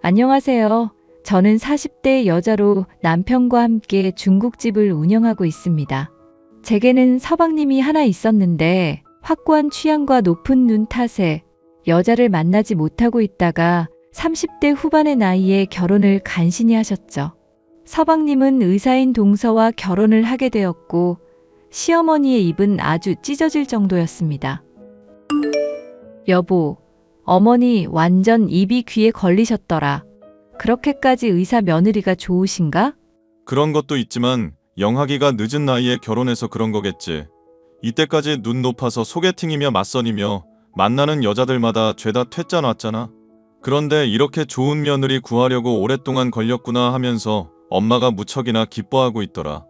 안녕하세요. 저는 40대 여자로 남편과 함께 중국집을 운영하고 있습니다. 제게는 서방님이 하나 있었는데 확고한 취향과 높은 눈 탓에 여자를 만나지 못하고 있다가 30대 후반의 나이에 결혼을 간신히 하셨죠. 서방님은 의사인 동서와 결혼을 하게 되었고 시어머니의 입은 아주 찢어질 정도였습니다. 여보, 어머니 완전 입이 귀에 걸리셨더라. 그렇게까지 의사 며느리가 좋으신가? 그런 것도 있지만 영학이가 늦은 나이에 결혼해서 그런 거겠지. 이때까지 눈 높아서 소개팅이며 맞선이며 만나는 여자들마다 죄다 퇴짜 놨잖아. 그런데 이렇게 좋은 며느리 구하려고 오랫동안 걸렸구나 하면서 엄마가 무척이나 기뻐하고 있더라.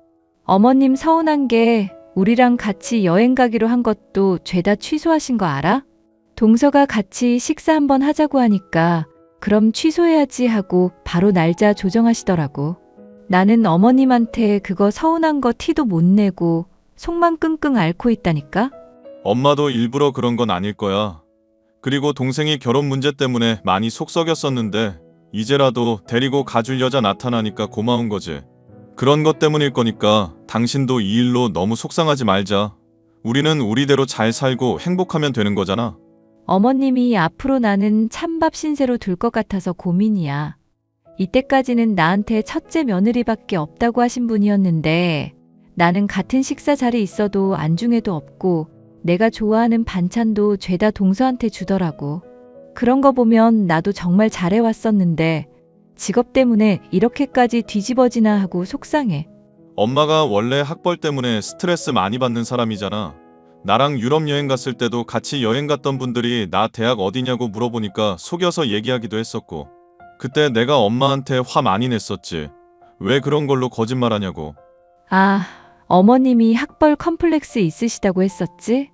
어머님 서운한 게 우리랑 같이 여행 가기로 한 것도 죄다 취소하신 거 알아? 동서가 같이 식사 한번 하자고 하니까 그럼 취소해야지 하고 바로 날짜 조정하시더라고. 나는 어머님한테 그거 서운한 거 티도 못 내고 속만 끙끙 앓고 있다니까? 엄마도 일부러 그런 건 아닐 거야. 그리고 동생이 결혼 문제 때문에 많이 속 썩였었는데 이제라도 데리고 가줄 여자 나타나니까 고마운 거지. 그런 것 때문일 거니까 당신도 이 일로 너무 속상하지 말자. 우리는 우리대로 잘 살고 행복하면 되는 거잖아. 어머님이 앞으로 나는 찬밥 신세로 둘 것 같아서 고민이야. 이때까지는 나한테 첫째 며느리밖에 없다고 하신 분이었는데 나는 같은 식사 자리에 있어도 안중에도 없고 내가 좋아하는 반찬도 죄다 동서한테 주더라고. 그런 거 보면 나도 정말 잘해왔었는데 직업 때문에 이렇게까지 뒤집어지나 하고 속상해. 엄마가 원래 학벌 때문에 스트레스 많이 받는 사람이잖아. 나랑 유럽 여행 갔을 때도 같이 여행 갔던 분들이 나 대학 어디냐고 물어보니까 속여서 얘기하기도 했었고. 그때 내가 엄마한테 화 많이 냈었지. 왜 그런 걸로 거짓말하냐고. 아, 어머님이 학벌 컴플렉스 있으시다고 했었지?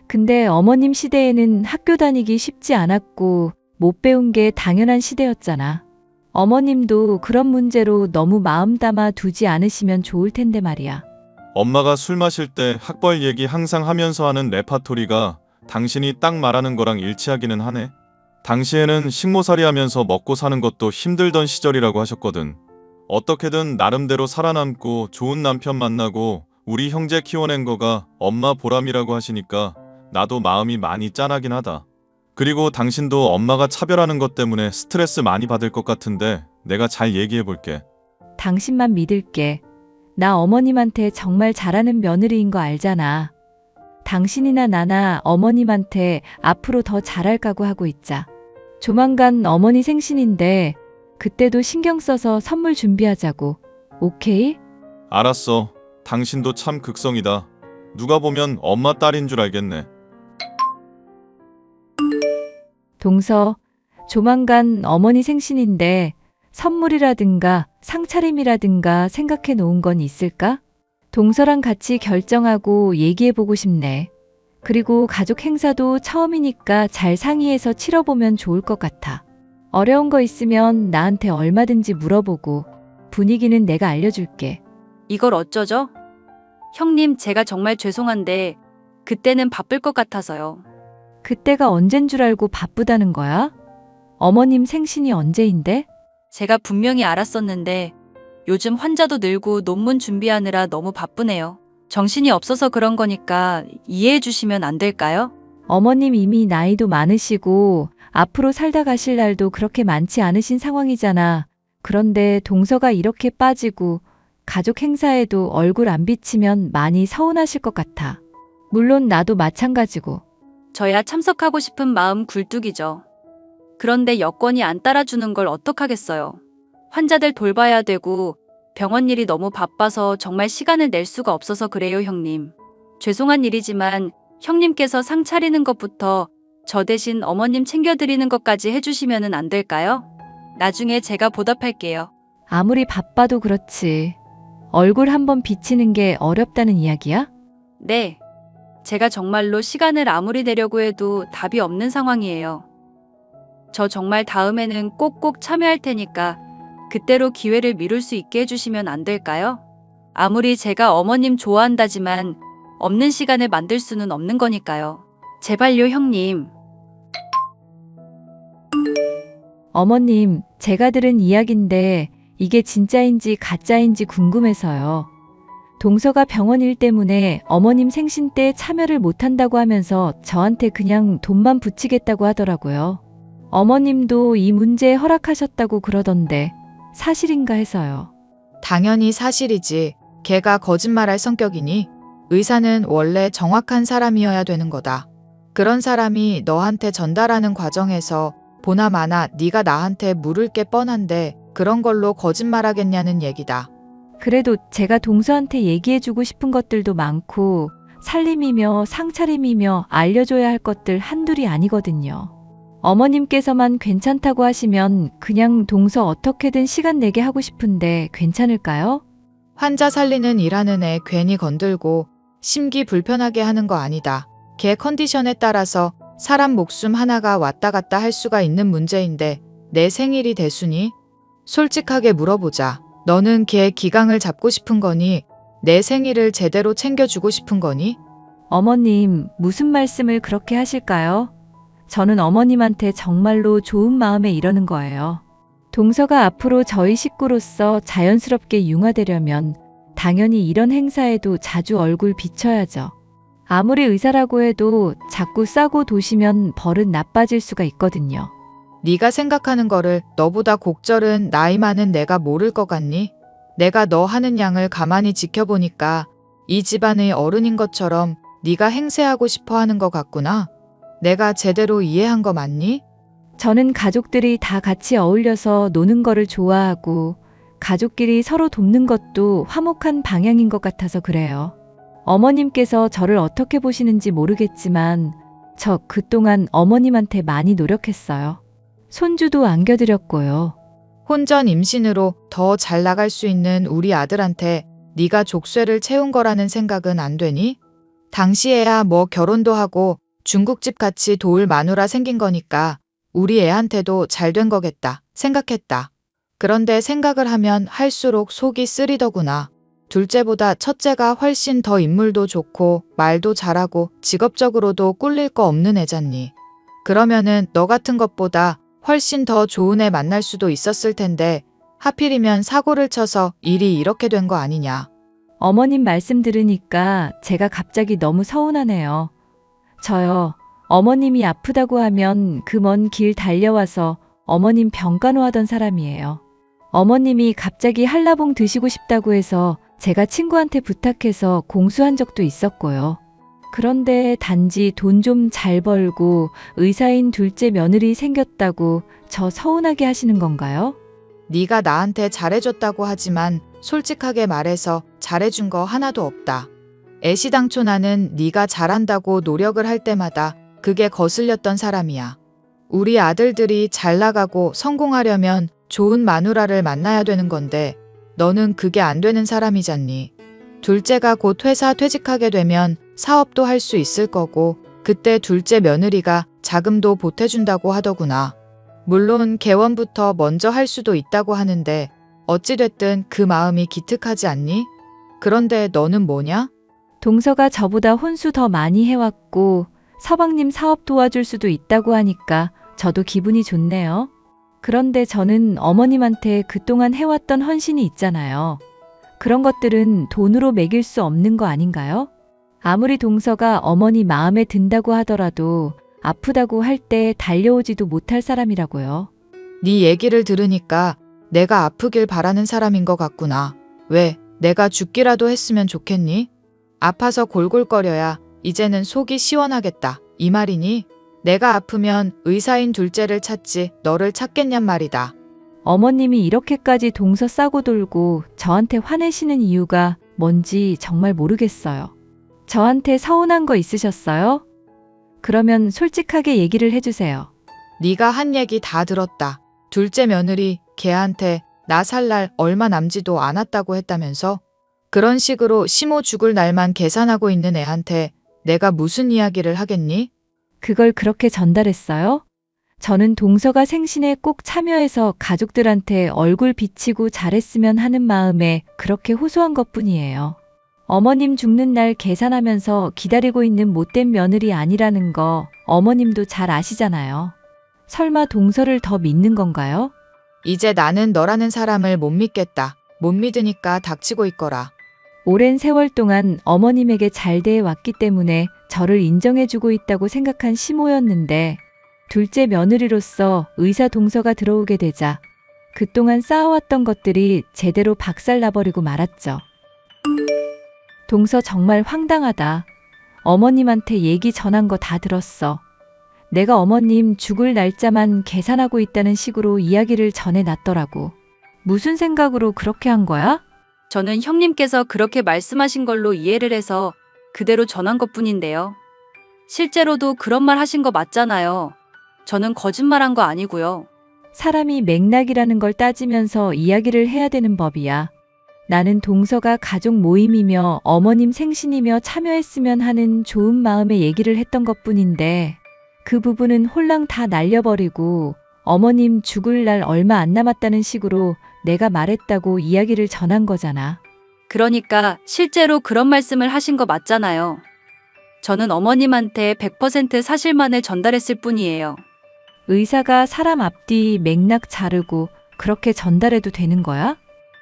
근데 어머님 시대에는 학교 다니기 쉽지 않았고 못 배운 게 당연한 시대였잖아. 어머님도 그런 문제로 너무 마음 담아 두지 않으시면 좋을 텐데 말이야. 엄마가 술 마실 때 학벌 얘기 항상 하면서 하는 레파토리가 당신이 딱 말하는 거랑 일치하기는 하네. 당시에는 식모살이 하면서 먹고 사는 것도 힘들던 시절이라고 하셨거든. 어떻게든 나름대로 살아남고 좋은 남편 만나고 우리 형제 키워낸 거가 엄마 보람이라고 하시니까 나도 마음이 많이 짠하긴 하다. 그리고 당신도 엄마가 차별하는 것 때문에 스트레스 많이 받을 것 같은데 내가 잘 얘기해 볼게. 당신만 믿을게. 나 어머님한테 정말 잘하는 며느리인 거 알잖아. 당신이나 나나 어머님한테 앞으로 더 잘할 각오하고 있자. 조만간 어머니 생신인데 그때도 신경 써서 선물 준비하자고. 오케이? 알았어. 당신도 참 극성이다. 누가 보면 엄마 딸인 줄 알겠네. 동서, 조만간 어머니 생신인데 선물이라든가 상차림이라든가 생각해 놓은 건 있을까? 동서랑 같이 결정하고 얘기해 보고 싶네. 그리고 가족 행사도 처음이니까 잘 상의해서 치러보면 좋을 것 같아. 어려운 거 있으면 나한테 얼마든지 물어보고 분위기는 내가 알려줄게. 이걸 어쩌죠? 형님, 제가 정말 죄송한데 그때는 바쁠 것 같아서요. 그때가 언젠 줄 알고 바쁘다는 거야? 어머님 생신이 언제인데? 제가 분명히 알았었는데 요즘 환자도 늘고 논문 준비하느라 너무 바쁘네요. 정신이 없어서 그런 거니까 이해해 주시면 안 될까요? 어머님 이미 나이도 많으시고 앞으로 살다 가실 날도 그렇게 많지 않으신 상황이잖아. 그런데 동서가 이렇게 빠지고 가족 행사에도 얼굴 안 비치면 많이 서운하실 것 같아. 물론 나도 마찬가지고. 저야 참석하고 싶은 마음 굴뚝이죠. 그런데 여건이 안 따라주는 걸 어떡하겠어요. 환자들 돌봐야 되고 병원 일이 너무 바빠서 정말 시간을 낼 수가 없어서 그래요, 형님. 죄송한 일이지만 형님께서 상 차리는 것부터 저 대신 어머님 챙겨드리는 것까지 해주시면 안 될까요? 나중에 제가 보답할게요. 아무리 바빠도 그렇지. 얼굴 한번 비치는 게 어렵다는 이야기야? 네. 제가 정말로 시간을 아무리 내려고 해도 답이 없는 상황이에요. 저 정말 다음에는 꼭꼭 참여할 테니까 그때로 기회를 미룰 수 있게 해주시면 안 될까요? 아무리 제가 어머님 좋아한다지만 없는 시간을 만들 수는 없는 거니까요. 제발요, 형님. 어머님, 제가 들은 이야기인데 이게 진짜인지 가짜인지 궁금해서요. 동서가 병원 일 때문에 어머님 생신 때 참여를 못한다고 하면서 저한테 그냥 돈만 붙이겠다고 하더라고요. 어머님도 이 문제에 허락하셨다고 그러던데 사실인가 해서요. 당연히 사실이지. 걔가 거짓말할 성격이니? 의사는 원래 정확한 사람이어야 되는 거다. 그런 사람이 너한테 전달하는 과정에서 보나마나 네가 나한테 물을 게 뻔한데 그런 걸로 거짓말하겠냐는 얘기다. 그래도 제가 동서한테 얘기해주고 싶은 것들도 많고 살림이며 상차림이며 알려줘야 할 것들 한둘이 아니거든요. 어머님께서만 괜찮다고 하시면 그냥 동서 어떻게든 시간 내게 하고 싶은데 괜찮을까요? 환자 살리는 일하는 애 괜히 건들고 심기 불편하게 하는 거 아니다. 걔 컨디션에 따라서 사람 목숨 하나가 왔다 갔다 할 수가 있는 문제인데 내 생일이 대수니? 솔직하게 물어보자. 너는 걔 기강을 잡고 싶은 거니? 내 생일을 제대로 챙겨주고 싶은 거니? 어머님, 무슨 말씀을 그렇게 하실까요? 저는 어머님한테 정말로 좋은 마음에 이러는 거예요. 동서가 앞으로 저희 식구로서 자연스럽게 융화되려면 당연히 이런 행사에도 자주 얼굴 비춰야죠. 아무리 의사라고 해도 자꾸 싸고 도시면 버릇 나빠질 수가 있거든요. 네가 생각하는 거를 너보다 곡절은 나이 많은 내가 모를 것 같니? 내가 너 하는 양을 가만히 지켜보니까 이 집안의 어른인 것처럼 네가 행세하고 싶어 하는 것 같구나. 내가 제대로 이해한 거 맞니? 저는 가족들이 다 같이 어울려서 노는 거를 좋아하고 가족끼리 서로 돕는 것도 화목한 방향인 것 같아서 그래요. 어머님께서 저를 어떻게 보시는지 모르겠지만 저 그동안 어머님한테 많이 노력했어요. 손주도 안겨드렸고요. 혼전 임신으로 더 잘 나갈 수 있는 우리 아들한테 네가 족쇄를 채운 거라는 생각은 안 되니? 당시에야 뭐 결혼도 하고 중국집 같이 도울 마누라 생긴 거니까 우리 애한테도 잘 된 거겠다 생각했다. 그런데 생각을 하면 할수록 속이 쓰리더구나. 둘째보다 첫째가 훨씬 더 인물도 좋고 말도 잘하고 직업적으로도 꿀릴 거 없는 애잖니. 그러면은 너 같은 것보다 훨씬 더 좋은 애 만날 수도 있었을 텐데 하필이면 사고를 쳐서 일이 이렇게 된 거 아니냐. 어머님 말씀 들으니까 제가 갑자기 너무 서운하네요. 저요, 어머님이 아프다고 하면 그 먼 길 달려와서 어머님 병간호하던 사람이에요. 어머님이 갑자기 한라봉 드시고 싶다고 해서 제가 친구한테 부탁해서 공수한 적도 있었고요. 그런데 단지 돈 좀 잘 벌고 의사인 둘째 며느리 생겼다고 저 서운하게 하시는 건가요? 네가 나한테 잘해줬다고 하지만 솔직하게 말해서 잘해준 거 하나도 없다. 애시당초 나는 네가 잘한다고 노력을 할 때마다 그게 거슬렸던 사람이야. 우리 아들들이 잘 나가고 성공하려면 좋은 마누라를 만나야 되는 건데 너는 그게 안 되는 사람이잖니. 둘째가 곧 회사 퇴직하게 되면 사업도 할 수 있을 거고 그때 둘째 며느리가 자금도 보태준다고 하더구나. 물론 개원부터 먼저 할 수도 있다고 하는데 어찌됐든 그 마음이 기특하지 않니? 그런데 너는 뭐냐? 동서가 저보다 혼수 더 많이 해왔고 서방님 사업 도와줄 수도 있다고 하니까 저도 기분이 좋네요. 그런데 저는 어머님한테 그동안 해왔던 헌신이 있잖아요. 그런 것들은 돈으로 매길 수 없는 거 아닌가요? 아무리 동서가 어머니 마음에 든다고 하더라도 아프다고 할 때 달려오지도 못할 사람이라고요. 네 얘기를 들으니까 내가 아프길 바라는 사람인 것 같구나. 왜 내가 죽기라도 했으면 좋겠니? 아파서 골골거려야 이제는 속이 시원하겠다. 이 말이니? 내가 아프면 의사인 둘째를 찾지 너를 찾겠냔 말이다. 어머님이 이렇게까지 동서 싸고 돌고 저한테 화내시는 이유가 뭔지 정말 모르겠어요. 저한테 서운한 거 있으셨어요? 그러면 솔직하게 얘기를 해주세요. 네가 한 얘기 다 들었다. 둘째 며느리 걔한테 나 살 날 얼마 남지도 않았다고 했다면서? 그런 식으로 시모 죽을 날만 계산하고 있는 애한테 내가 무슨 이야기를 하겠니? 그걸 그렇게 전달했어요? 저는 동서가 생신에 꼭 참여해서 가족들한테 얼굴 비치고 잘했으면 하는 마음에 그렇게 호소한 것뿐이에요. 어머님 죽는 날 계산하면서 기다리고 있는 못된 며느리 아니라는 거 어머님도 잘 아시잖아요. 설마 동서를 더 믿는 건가요? 이제 나는 너라는 사람을 못 믿겠다. 못 믿으니까 닥치고 있거라. 오랜 세월 동안 어머님에게 잘 대해왔기 때문에 저를 인정해주고 있다고 생각한 시모였는데 둘째 며느리로서 의사 동서가 들어오게 되자 그동안 쌓아왔던 것들이 제대로 박살나버리고 말았죠. 동서 정말 황당하다. 어머님한테 얘기 전한 거 다 들었어. 내가 어머님 죽을 날짜만 계산하고 있다는 식으로 이야기를 전해놨더라고. 무슨 생각으로 그렇게 한 거야? 저는 형님께서 그렇게 말씀하신 걸로 이해를 해서 그대로 전한 것뿐인데요. 실제로도 그런 말 하신 거 맞잖아요. 저는 거짓말한 거 아니고요. 사람이 맥락이라는 걸 따지면서 이야기를 해야 되는 법이야. 나는 동서가 가족 모임이며 어머님 생신이며 참여했으면 하는 좋은 마음에 얘기를 했던 것뿐인데 그 부분은 홀랑 다 날려버리고 어머님 죽을 날 얼마 안 남았다는 식으로 내가 말했다고 이야기를 전한 거잖아. 그러니까 실제로 그런 말씀을 하신 거 맞잖아요. 저는 어머님한테 100% 사실만을 전달했을 뿐이에요. 의사가 사람 앞뒤 맥락 자르고 그렇게 전달해도 되는 거야?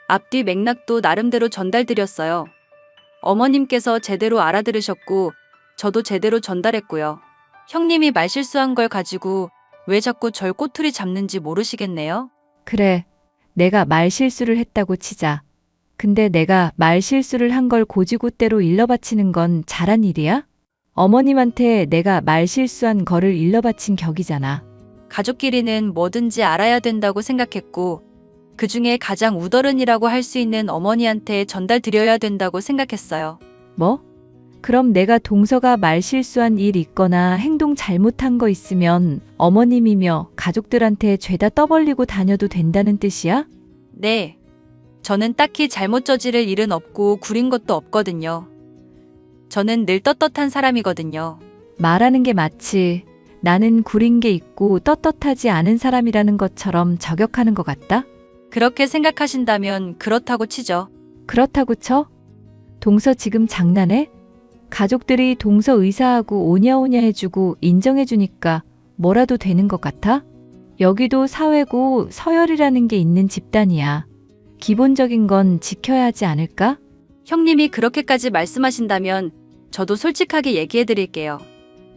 앞뒤 맥락도 나름대로 전달드렸어요. 어머님께서 제대로 알아들으셨고 저도 제대로 전달했고요. 형님이 말실수한 걸 가지고 왜 자꾸 절 꼬투리 잡는지 모르시겠네요. 그래, 내가 말실수를 했다고 치자. 근데 내가 말실수를 한 걸 고지고대로 일러바치는 건 잘한 일이야? 어머님한테 내가 말실수한 거를 일러바친 격이잖아. 가족끼리는 뭐든지 알아야 된다고 생각했고 그중에 가장 우더른이라고 할 수 있는 어머니한테 전달드려야 된다고 생각했어요. 뭐? 그럼 내가 동서가 말실수한 일 있거나 행동 잘못한 거 있으면 어머님이며 가족들한테 죄다 떠벌리고 다녀도 된다는 뜻이야? 네. 저는 딱히 잘못 저지를 일은 없고 구린 것도 없거든요. 저는 늘 떳떳한 사람이거든요. 말하는 게 마치 나는 구린 게 있고 떳떳하지 않은 사람이라는 것처럼 저격하는 것 같다? 그렇게 생각하신다면 그렇다고 치죠. 그렇다고 쳐? 동서 지금 장난해? 가족들이 동서 의사하고 오냐오냐 해주고 인정해주니까 뭐라도 되는 것 같아? 여기도 사회고 서열이라는 게 있는 집단이야. 기본적인 건 지켜야 하지 않을까? 형님이 그렇게까지 말씀하신다면 저도 솔직하게 얘기해 드릴게요.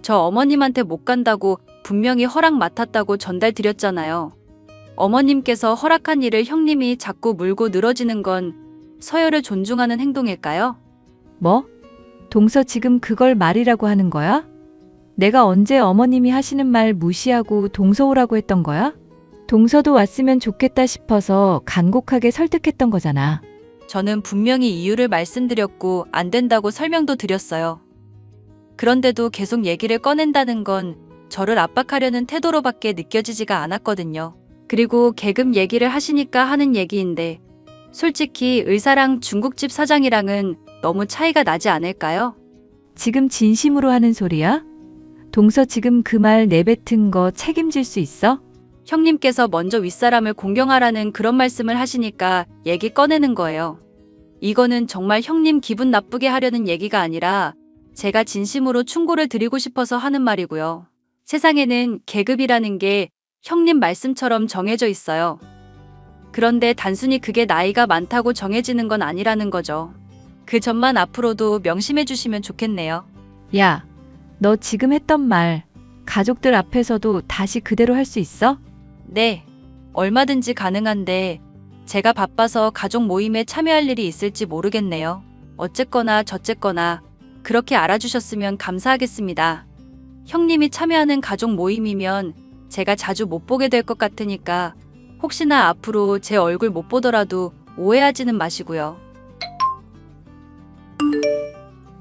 저 어머님한테 못 간다고 분명히 허락 맡았다고 전달드렸잖아요. 어머님께서 허락한 일을 형님이 자꾸 물고 늘어지는 건 서열을 존중하는 행동일까요? 뭐? 동서 지금 그걸 말이라고 하는 거야? 내가 언제 어머님이 하시는 말 무시하고 동서 오라고 했던 거야? 동서도 왔으면 좋겠다 싶어서 간곡하게 설득했던 거잖아. 저는 분명히 이유를 말씀드렸고 안 된다고 설명도 드렸어요. 그런데도 계속 얘기를 꺼낸다는 건 저를 압박하려는 태도로밖에 느껴지지가 않았거든요. 그리고 계급 얘기를 하시니까 하는 얘기인데 솔직히 의사랑 중국집 사장이랑은 너무 차이가 나지 않을까요? 지금 진심으로 하는 소리야? 동서 지금 그 말 내뱉은 거 책임질 수 있어? 형님께서 먼저 윗사람을 공경하라는 그런 말씀을 하시니까 얘기 꺼내는 거예요. 이거는 정말 형님 기분 나쁘게 하려는 얘기가 아니라 제가 진심으로 충고를 드리고 싶어서 하는 말이고요. 세상에는 계급이라는 게 형님 말씀처럼 정해져 있어요. 그런데 단순히 그게 나이가 많다고 정해지는 건 아니라는 거죠. 그 점만 앞으로도 명심해 주시면 좋겠네요. 야, 너 지금 했던 말 가족들 앞에서도 다시 그대로 할 수 있어? 네, 얼마든지 가능한데 제가 바빠서 가족 모임에 참여할 일이 있을지 모르겠네요. 어쨌거나 저쨌거나 그렇게 알아주셨으면 감사하겠습니다. 형님이 참여하는 가족 모임이면 제가 자주 못 보게 될 것 같으니까 혹시나 앞으로 제 얼굴 못 보더라도 오해하지는 마시고요.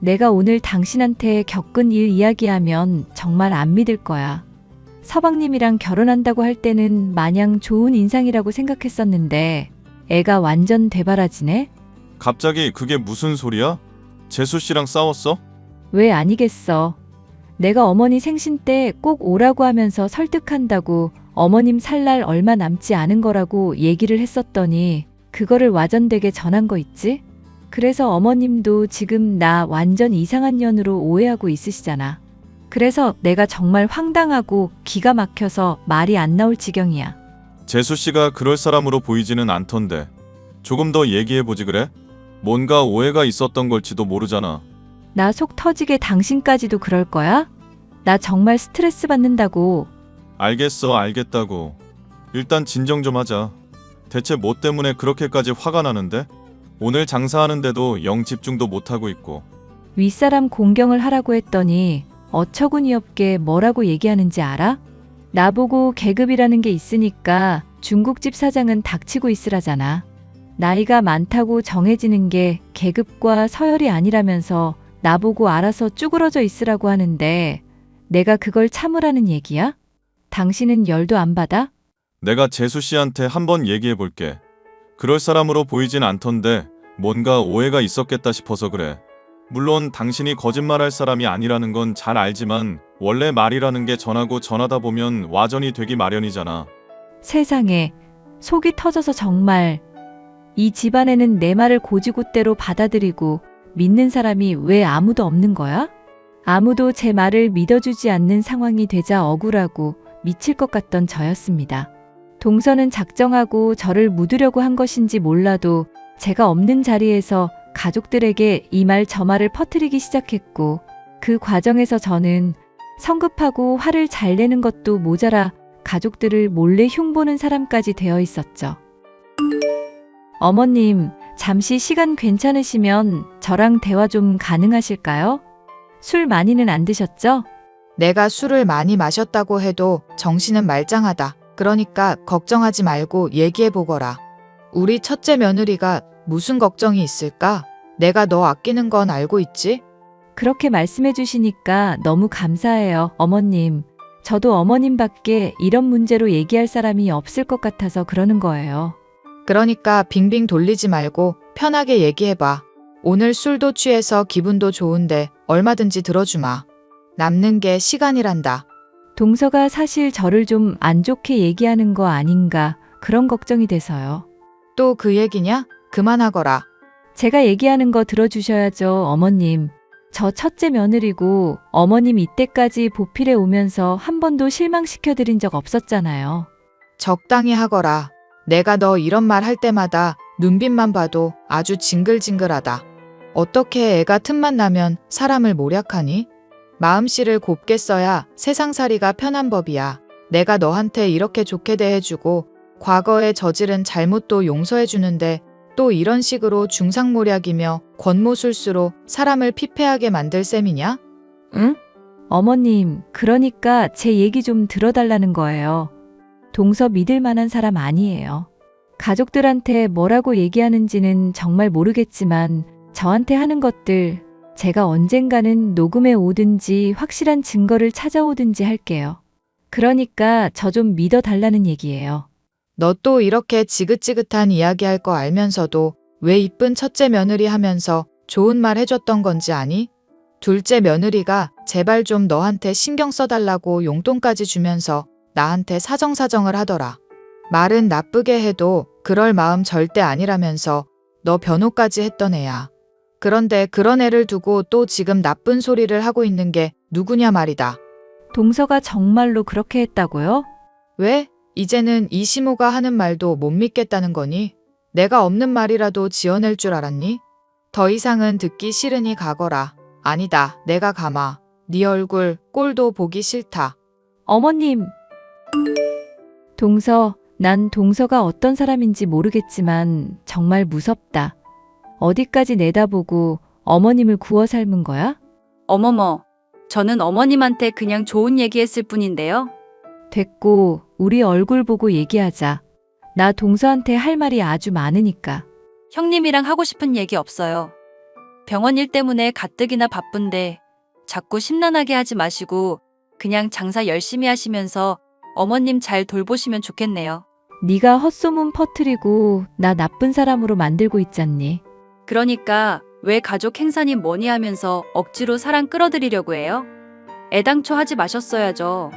내가 오늘 당신한테 겪은 일 이야기하면 정말 안 믿을 거야. 서방님이랑 결혼한다고 할 때는 마냥 좋은 인상이라고 생각했었는데 애가 완전 대바라지네? 갑자기 그게 무슨 소리야? 재수 씨랑 싸웠어? 왜 아니겠어. 내가 어머니 생신 때 꼭 오라고 하면서 설득한다고 어머님 살 날 얼마 남지 않은 거라고 얘기를 했었더니 그거를 와전되게 전한 거 있지? 그래서 어머님도 지금 나 완전 이상한 년으로 오해하고 있으시잖아. 그래서 내가 정말 황당하고 기가 막혀서 말이 안 나올 지경이야. 재수 씨가 그럴 사람으로 보이지는 않던데. 조금 더 얘기해보지 그래? 뭔가 오해가 있었던 걸지도 모르잖아. 나 속 터지게 당신까지도 그럴 거야? 나 정말 스트레스 받는다고. 알겠어, 알겠다고. 일단 진정 좀 하자. 대체 뭐 때문에 그렇게까지 화가 나는데? 오늘 장사하는데도 영 집중도 못하고 있고. 윗사람 공경을 하라고 했더니 어처구니 없게 뭐라고 얘기하는지 알아? 나보고 계급이라는 게 있으니까 중국집 사장은 닥치고 있으라잖아. 나이가 많다고 정해지는 게 계급과 서열이 아니라면서 나보고 알아서 쭈그러져 있으라고 하는데 내가 그걸 참으라는 얘기야? 당신은 열도 안 받아? 내가 재수 씨한테 한번 얘기해 볼게. 그럴 사람으로 보이진 않던데 뭔가 오해가 있었겠다 싶어서 그래. 물론 당신이 거짓말할 사람이 아니라는 건 잘 알지만 원래 말이라는 게 전하고 전하다 보면 와전이 되기 마련이잖아. 세상에, 속이 터져서 정말. 이 집안에는 내 말을 고지고대로 받아들이고 믿는 사람이 왜 아무도 없는 거야? 아무도 제 말을 믿어주지 않는 상황이 되자 억울하고 미칠 것 같던 저였습니다. 동서는 작정하고 저를 묻으려고 한 것인지 몰라도 제가 없는 자리에서 가족들에게 이 말 저 말을 퍼뜨리기 시작했고 그 과정에서 저는 성급하고 화를 잘 내는 것도 모자라 가족들을 몰래 흉보는 사람까지 되어 있었죠. 어머님, 잠시 시간 괜찮으시면 저랑 대화 좀 가능하실까요? 술 많이는 안 드셨죠? 내가 술을 많이 마셨다고 해도 정신은 말짱하다. 그러니까 걱정하지 말고 얘기해보거라. 우리 첫째 며느리가 무슨 걱정이 있을까? 내가 너 아끼는 건 알고 있지? 그렇게 말씀해 주시니까 너무 감사해요, 어머님. 저도 어머님밖에 이런 문제로 얘기할 사람이 없을 것 같아서 그러는 거예요. 그러니까 빙빙 돌리지 말고 편하게 얘기해봐. 오늘 술도 취해서 기분도 좋은데 얼마든지 들어주마. 남는 게 시간이란다. 동서가 사실 저를 좀 안 좋게 얘기하는 거 아닌가 그런 걱정이 돼서요. 또 그 얘기냐? 그만하거라. 제가 얘기하는 거 들어주셔야죠, 어머님. 저 첫째 며느리고 어머님 이때까지 보필해 오면서 한 번도 실망시켜드린 적 없었잖아요. 적당히 하거라. 내가 너 이런 말 할 때마다 눈빛만 봐도 아주 징글징글하다. 어떻게 애가 틈만 나면 사람을 모략하니? 마음씨를 곱게 써야 세상살이가 편한 법이야. 내가 너한테 이렇게 좋게 대해주고 과거에 저지른 잘못도 용서해주는데 또 이런 식으로 중상모략이며 권모술수로 사람을 피폐하게 만들 셈이냐? 응? 어머님, 그러니까 제 얘기 좀 들어달라는 거예요. 동서 믿을 만한 사람 아니에요. 가족들한테 뭐라고 얘기하는지는 정말 모르겠지만 저한테 하는 것들 제가 언젠가는 녹음해 오든지 확실한 증거를 찾아오든지 할게요. 그러니까 저 좀 믿어달라는 얘기예요. 너 또 이렇게 지긋지긋한 이야기 할 거 알면서도 왜 이쁜 첫째 며느리 하면서 좋은 말 해줬던 건지 아니? 둘째 며느리가 제발 좀 너한테 신경 써달라고 용돈까지 주면서 나한테 사정사정을 하더라. 말은 나쁘게 해도 그럴 마음 절대 아니라면서 너 변호까지 했던 애야. 그런데 그런 애를 두고 또 지금 나쁜 소리를 하고 있는 게 누구냐 말이다. 동서가 정말로 그렇게 했다고요? 왜? 이제는 이시모가 하는 말도 못 믿겠다는 거니? 내가 없는 말이라도 지어낼 줄 알았니? 더 이상은 듣기 싫으니 가거라. 아니다, 내가 가마. 네 얼굴 꼴도 보기 싫다. 어머님! 동서, 난 동서가 어떤 사람인지 모르겠지만 정말 무섭다. 어디까지 내다보고 어머님을 구워 삶은 거야? 어머머, 저는 어머님한테 그냥 좋은 얘기했을 뿐인데요. 됐고, 우리 얼굴 보고 얘기하자. 나 동서한테 할 말이 아주 많으니까. 형님이랑 하고 싶은 얘기 없어요. 병원 일 때문에 가뜩이나 바쁜데 자꾸 심란하게 하지 마시고 그냥 장사 열심히 하시면서 어머님 잘 돌보시면 좋겠네요. 네가 헛소문 퍼뜨리고 나 나쁜 사람으로 만들고 있잖니. 그러니까 왜 가족 행사니 뭐니 하면서 억지로 사랑 끌어들이려고 해요? 애당초 하지 마셨어야죠.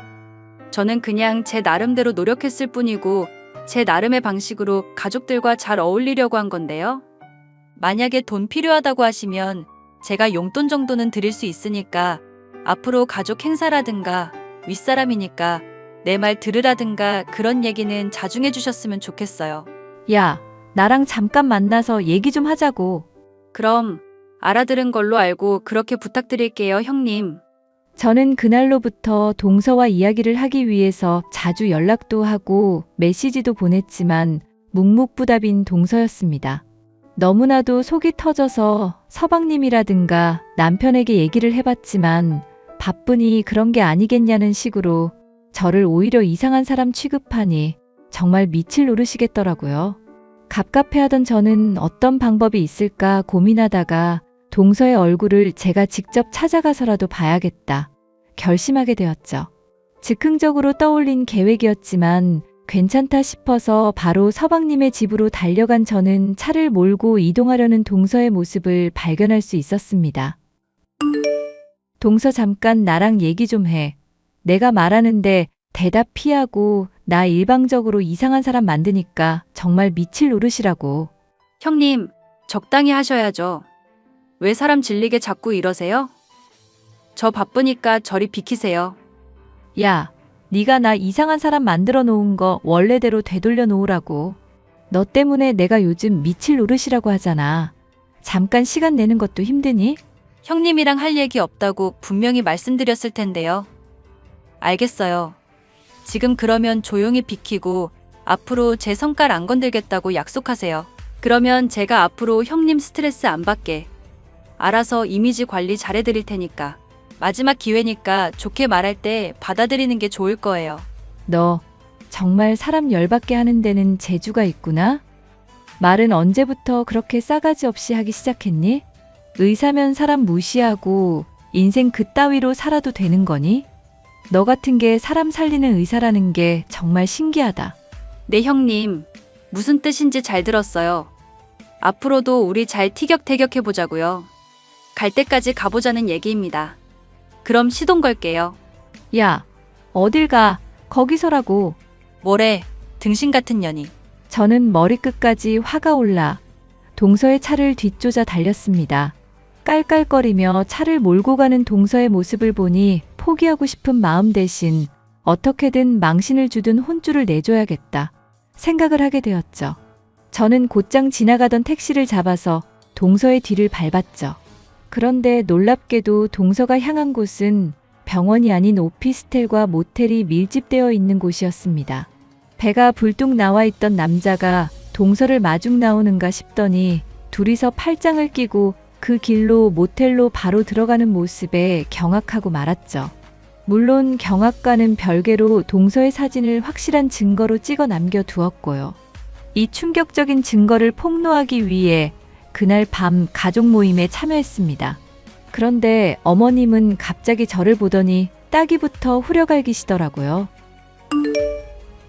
저는 그냥 제 나름대로 노력했을 뿐이고 제 나름의 방식으로 가족들과 잘 어울리려고 한 건데요. 만약에 돈 필요하다고 하시면 제가 용돈 정도는 드릴 수 있으니까 앞으로 가족 행사라든가 윗사람이니까 내 말 들으라든가 그런 얘기는 자중해 주셨으면 좋겠어요. 야, 나랑 잠깐 만나서 얘기 좀 하자고. 그럼 알아들은 걸로 알고 그렇게 부탁드릴게요, 형님. 저는 그날로부터 동서와 이야기를 하기 위해서 자주 연락도 하고 메시지도 보냈지만 묵묵부답인 동서였습니다. 너무나도 속이 터져서 서방님이라든가 남편에게 얘기를 해봤지만 바쁘니 그런 게 아니겠냐는 식으로 저를 오히려 이상한 사람 취급하니 정말 미칠 노릇이겠더라고요. 갑갑해하던 저는 어떤 방법이 있을까 고민하다가 동서의 얼굴을 제가 직접 찾아가서라도 봐야겠다 결심하게 되었죠. 즉흥적으로 떠올린 계획이었지만 괜찮다 싶어서 바로 서방님의 집으로 달려간 저는 차를 몰고 이동하려는 동서의 모습을 발견할 수 있었습니다. 동서 잠깐 나랑 얘기 좀 해. 내가 말하는데 대답 피하고 나 일방적으로 이상한 사람 만드니까 정말 미칠 노릇이라고. 형님, 적당히 하셔야죠. 왜 사람 질리게 자꾸 이러세요? 저 바쁘니까 저리 비키세요. 야, 네가 나 이상한 사람 만들어 놓은 거 원래대로 되돌려 놓으라고. 너 때문에 내가 요즘 미칠 노릇이라고 하잖아. 잠깐 시간 내는 것도 힘드니? 형님이랑 할 얘기 없다고 분명히 말씀드렸을 텐데요. 알겠어요. 지금 그러면 조용히 비키고 앞으로 제 성깔 안 건들겠다고 약속하세요. 그러면 제가 앞으로 형님 스트레스 안 받게 알아서 이미지 관리 잘해드릴 테니까. 마지막 기회니까 좋게 말할 때 받아들이는 게 좋을 거예요. 너 정말 사람 열받게 하는 데는 재주가 있구나? 말은 언제부터 그렇게 싸가지 없이 하기 시작했니? 의사면 사람 무시하고 인생 그따위로 살아도 되는 거니? 너 같은 게 사람 살리는 의사라는 게 정말 신기하다. 네, 형님. 무슨 뜻인지 잘 들었어요. 앞으로도 우리 잘 티격태격해보자고요. 갈 때까지 가보자는 얘기입니다. 그럼 시동 걸게요. 야, 어딜 가? 거기서라고. 뭐래, 등신 같은 년이. 저는 머리끝까지 화가 올라 동서의 차를 뒤쫓아 달렸습니다. 깔깔거리며 차를 몰고 가는 동서의 모습을 보니 포기하고 싶은 마음 대신 어떻게든 망신을 주든 혼쭐을 내줘야겠다 생각을 하게 되었죠. 저는 곧장 지나가던 택시를 잡아서 동서의 뒤를 밟았죠. 그런데 놀랍게도 동서가 향한 곳은 병원이 아닌 오피스텔과 모텔이 밀집되어 있는 곳이었습니다. 배가 불뚝 나와 있던 남자가 동서를 마중 나오는가 싶더니 둘이서 팔짱을 끼고 그 길로 모텔로 바로 들어가는 모습에 경악하고 말았죠. 물론 경악과는 별개로 동서의 사진을 확실한 증거로 찍어 남겨두었고요. 이 충격적인 증거를 폭로하기 위해 그날 밤 가족 모임에 참여했습니다. 그런데 어머님은 갑자기 저를 보더니 따기부터 후려갈기시더라고요.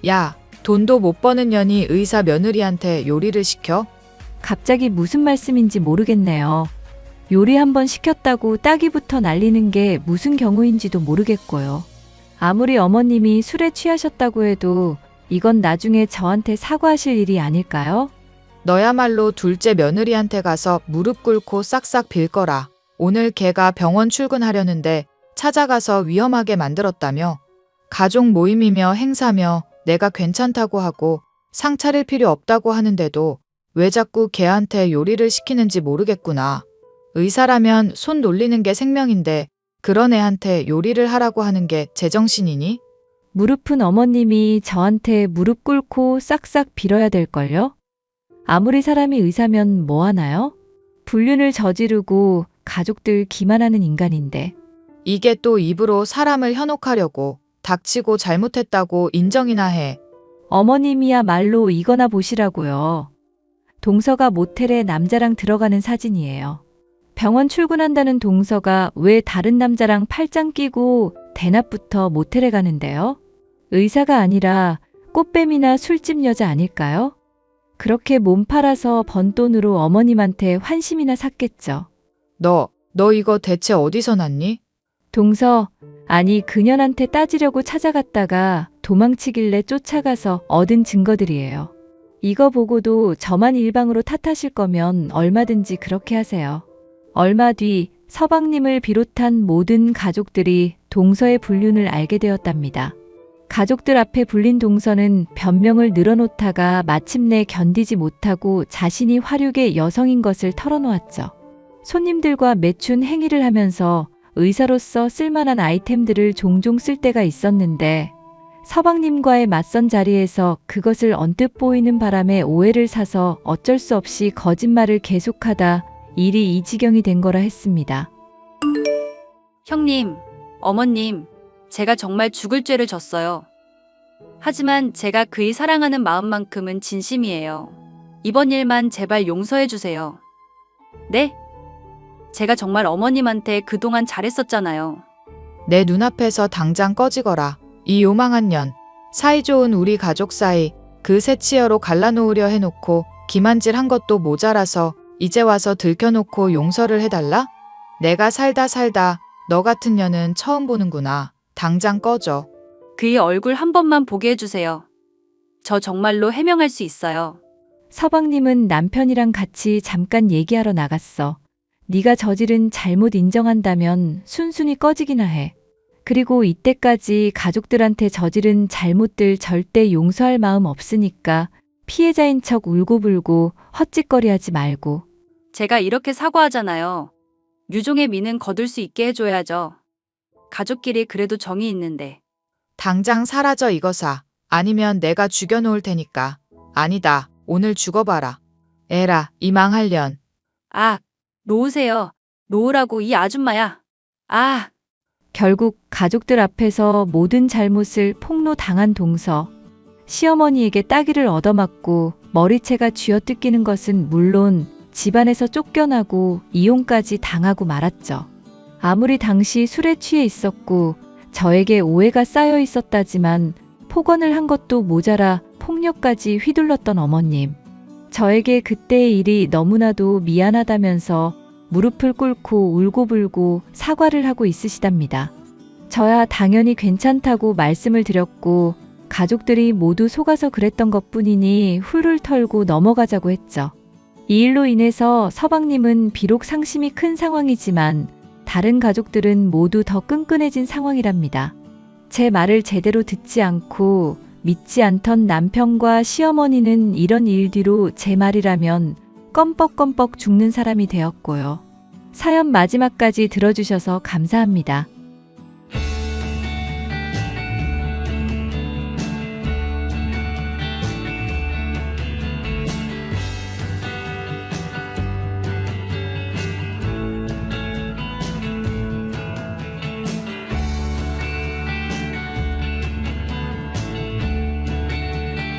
야, 돈도 못 버는 년이 의사 며느리한테 요리를 시켜? 갑자기 무슨 말씀인지 모르겠네요. 요리 한번 시켰다고 따기부터 날리는 게 무슨 경우인지도 모르겠고요. 아무리 어머님이 술에 취하셨다고 해도 이건 나중에 저한테 사과하실 일이 아닐까요? 너야말로 둘째 며느리한테 가서 무릎 꿇고 싹싹 빌 거라. 오늘 걔가 병원 출근하려는데 찾아가서 위험하게 만들었다며. 가족 모임이며 행사며 내가 괜찮다고 하고 상 차릴 필요 없다고 하는데도 왜 자꾸 걔한테 요리를 시키는지 모르겠구나. 의사라면 손 놀리는 게 생명인데 그런 애한테 요리를 하라고 하는 게 제정신이니? 무릎은 어머님이 저한테 무릎 꿇고 싹싹 빌어야 될걸요? 아무리 사람이 의사면 뭐 하나요? 불륜을 저지르고 가족들 기만하는 인간인데. 이게 또 입으로 사람을 현혹하려고 닥치고 잘못했다고 인정이나 해. 어머님이야말로 이거나 보시라고요. 동서가 모텔에 남자랑 들어가는 사진이에요. 병원 출근한다는 동서가 왜 다른 남자랑 팔짱 끼고 대낮부터 모텔에 가는데요? 의사가 아니라 꽃뱀이나 술집 여자 아닐까요? 그렇게 몸 팔아서 번 돈으로 어머님한테 환심이나 샀겠죠. 너 이거 대체 어디서 났니? 동서, 아니 그년한테 따지려고 찾아갔다가 도망치길래 쫓아가서 얻은 증거들이에요. 이거 보고도 저만 일방으로 탓하실 거면 얼마든지 그렇게 하세요. 얼마 뒤 서방님을 비롯한 모든 가족들이 동서의 불륜을 알게 되었답니다. 가족들 앞에 불린 동서는 변명을 늘어놓다가 마침내 견디지 못하고 자신이 화류계 여성인 것을 털어놓았죠. 손님들과 매춘 행위를 하면서 의사로서 쓸만한 아이템들을 종종 쓸 때가 있었는데 서방님과의 맞선 자리에서 그것을 언뜻 보이는 바람에 오해를 사서 어쩔 수 없이 거짓말을 계속하다 일이 이 지경이 된 거라 했습니다. 형님, 어머님, 제가 정말 죽을 죄를 졌어요. 하지만 제가 그이 사랑하는 마음만큼은 진심이에요. 이번 일만 제발 용서해 주세요. 네? 제가 정말 어머님한테 그동안 잘했었잖아요. 내 눈앞에서 당장 꺼지거라. 이 요망한 년. 사이좋은 우리 가족 사이 그 새치여로 갈라놓으려 해놓고 기만질한 것도 모자라서 이제 와서 들켜놓고 용서를 해달라? 내가 살다 너 같은 년은 처음 보는구나. 당장 꺼져. 그이 얼굴 한 번만 보게 해주세요. 저 정말로 해명할 수 있어요. 서방님은 남편이랑 같이 잠깐 얘기하러 나갔어. 네가 저지른 잘못 인정한다면 순순히 꺼지기나 해. 그리고 이때까지 가족들한테 저지른 잘못들 절대 용서할 마음 없으니까 피해자인 척 울고불고 헛짓거리하지 말고. 제가 이렇게 사과하잖아요. 유종의 미는 거둘 수 있게 해줘야죠. 가족끼리 그래도 정이 있는데. 당장 사라져 이거사. 아니면 내가 죽여놓을 테니까. 아니다. 오늘 죽어봐라. 에라 이 망할 년. 아, 놓으세요. 놓으라고 이 아줌마야. 아, 결국 가족들 앞에서 모든 잘못을 폭로당한 동서. 시어머니에게 따귀를 얻어맞고 머리채가 쥐어뜯기는 것은 물론 집안에서 쫓겨나고 이혼까지 당하고 말았죠. 아무리 당시 술에 취해 있었고 저에게 오해가 쌓여 있었다지만 폭언을 한 것도 모자라 폭력까지 휘둘렀던 어머님. 저에게 그때의 일이 너무나도 미안하다면서 무릎을 꿇고 울고불고 사과를 하고 있으시답니다. 저야 당연히 괜찮다고 말씀을 드렸고 가족들이 모두 속아서 그랬던 것뿐이니 훌훌 털고 넘어가자고 했죠. 이 일로 인해서 서방님은 비록 상심이 큰 상황이지만 다른 가족들은 모두 더 끈끈해진 상황이랍니다. 제 말을 제대로 듣지 않고 믿지 않던 남편과 시어머니는 이런 일 뒤로 제 말이라면 껌뻑껌뻑 죽는 사람이 되었고요. 사연 마지막까지 들어주셔서 감사합니다.